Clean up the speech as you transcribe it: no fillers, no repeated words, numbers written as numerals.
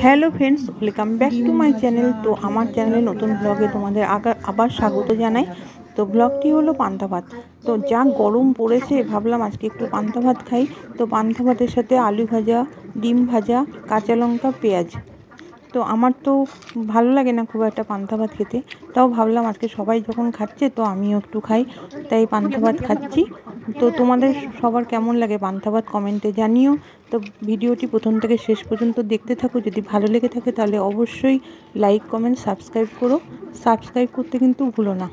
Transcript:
Hello friends, welcome back to my channel. তো আমার চ্যানেলে নতুন ব্লগে তোমাদের আবার স্বাগত জানাই। তো ব্লগটি হলো পান্তা ভাত। তো যা গরম পড়েছে, ভাবলাম আজকে একটু পান্তা ভাত খাই। তো পান্তা ভাতের সাথে আলু ভাজা, ডিম ভাজা, কাঁচা লঙ্কা, পেঁয়াজ। তো আমার তো ভালো লাগে না খুব একটা পান্তা ভাত খেতে, তাও ভাবলাম আজকে সবাই যখন খাচ্ছে তো আমিও একটু খাই, তাই পান্তা ভাত খাচ্ছি। তো তোমাদের সবার কেমন লাগে পান্তা ভাত কমেন্টে জানিও। তো ভিডিওটি প্রথম থেকে শেষ পর্যন্ত দেখতে থাকো। যদি ভালো লেগে থাকে তাহলে অবশ্যই লাইক, কমেন্ট, সাবস্ক্রাইব করো। সাবস্ক্রাইব করতে কিন্তু ভুলো না।